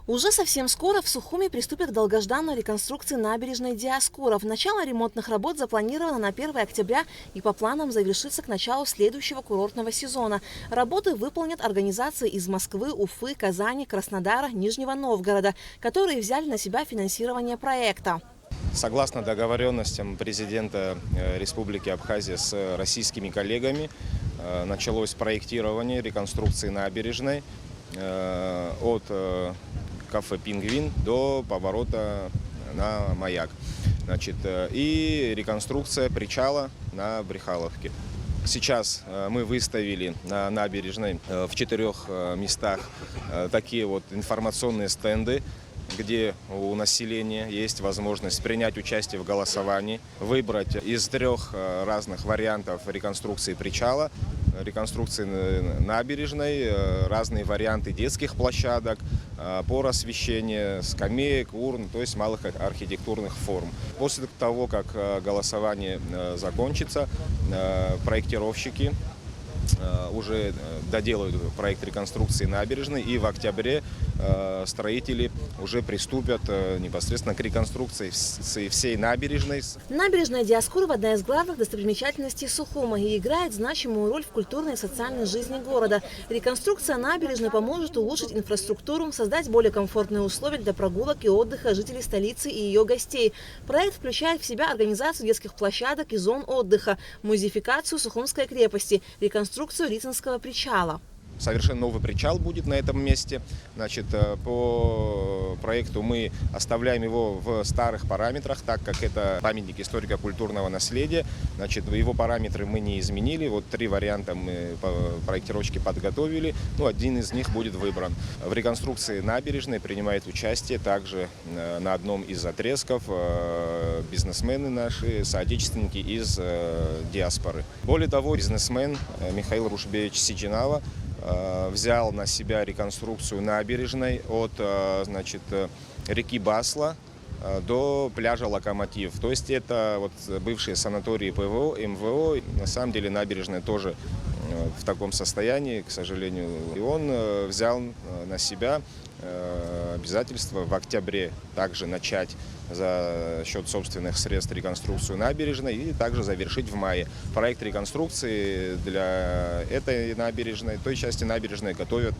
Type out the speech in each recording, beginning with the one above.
Уже совсем скоро в Сухуми приступят к долгожданной реконструкции набережной Диаскуров. Начало ремонтных работ запланировано на 1 октября и по планам завершится к началу следующего курортного сезона. Работы выполнят организации из Москвы, Уфы, Казани, Краснодара, Нижнего Новгорода, которые взяли на себя финансирование проекта. Согласно договоренностям президента Республики Абхазия с российскими коллегами, началось проектирование реконструкции набережной от кафе «Пингвин» до поворота на Маяк. И реконструкция причала на Брехаловке. Сейчас мы выставили на набережной в 4 местах такие вот информационные стенды, где у населения есть возможность принять участие в голосовании, выбрать из 3 разных вариантов реконструкции причала, реконструкции набережной, разные варианты детских площадок, пор освещения, скамеек, урн, то есть малых архитектурных форм. После того, как голосование закончится, проектировщики уже доделают проект реконструкции набережной, и в октябре строители уже приступят непосредственно к реконструкции всей набережной. Набережная Диаскуров – одна из главных достопримечательностей Сухума и играет значимую роль в культурной и социальной жизни города. Реконструкция набережной поможет улучшить инфраструктуру, создать более комфортные условия для прогулок и отдыха жителей столицы и ее гостей. Проект включает в себя организацию детских площадок и зон отдыха, музеификацию Сухумской крепости, реконструкцию Рицинского причала. Совершенно новый причал будет на этом месте. По проекту мы оставляем его в старых параметрах, так как это памятник историко-культурного наследия. Его параметры мы не изменили. Вот 3 варианта мы по проектировщике подготовили. Один из них будет выбран. В реконструкции набережной принимает участие также на одном из отрезков бизнесмены наши, соотечественники из диаспоры. Более того, бизнесмен Михаил Рушбевич Сичинава взял на себя реконструкцию набережной от реки Басла до пляжа Локомотив. То есть это бывшие санатории ПВО, МВО. На самом деле набережная тоже в таком состоянии, к сожалению. И он взял на себя обязательство в октябре также начать за счет собственных средств реконструкцию набережной и также завершить в мае. Проект реконструкции для этой набережной, той части набережной, готовит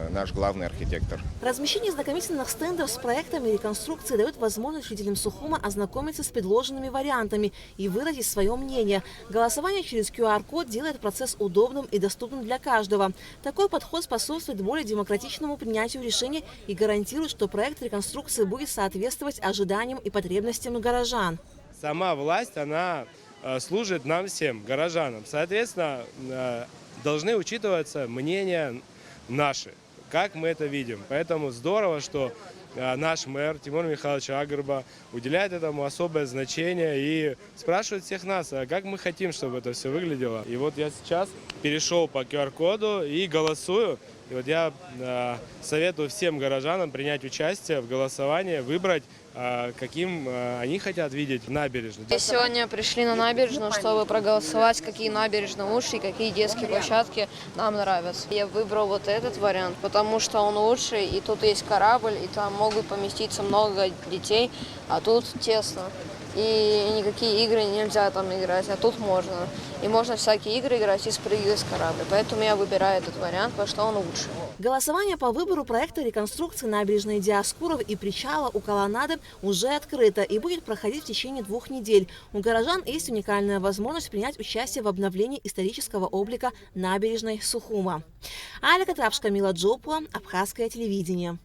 наш главный архитектор. Размещение знакомительных стендов с проектами реконструкции дает возможность жителям Сухума ознакомиться с предложенными вариантами и выразить свое мнение. Голосование через QR-код делает процесс удобным и доступным для каждого. Такой подход способствует более демократичному принятию решений и гарантирует, что проект реконструкции будет соответствовать ожиданиям и потребностям горожан. Сама власть, она служит нам всем, горожанам. Соответственно, должны учитываться мнения наши, как мы это видим. Поэтому здорово, что наш мэр Тимур Михайлович Агырба уделяет этому особое значение и спрашивает всех нас, как мы хотим, чтобы это все выглядело. И вот я сейчас перешел по QR-коду и голосую. И вот я советую всем горожанам принять участие в голосовании, выбрать, каким они хотят видеть набережную. Мы сегодня пришли на набережную, чтобы проголосовать, какие набережные лучше и какие детские площадки нам нравятся. Я выбрал вот этот вариант, потому что он лучший, и тут есть корабль, и там могут поместиться много детей, а тут тесно. И никакие игры нельзя там играть, а тут можно. И можно всякие игры играть и спрыгивать с корабля. Поэтому я выбираю этот вариант, потому что он лучше. Голосование по выбору проекта реконструкции набережной Диаскуров и причала у колоннады уже открыто и будет проходить в течение 2 недель. У горожан есть уникальная возможность принять участие в обновлении исторического облика набережной Сухума. Алика Трапшка, Мила Джопуа, Абхазское телевидение.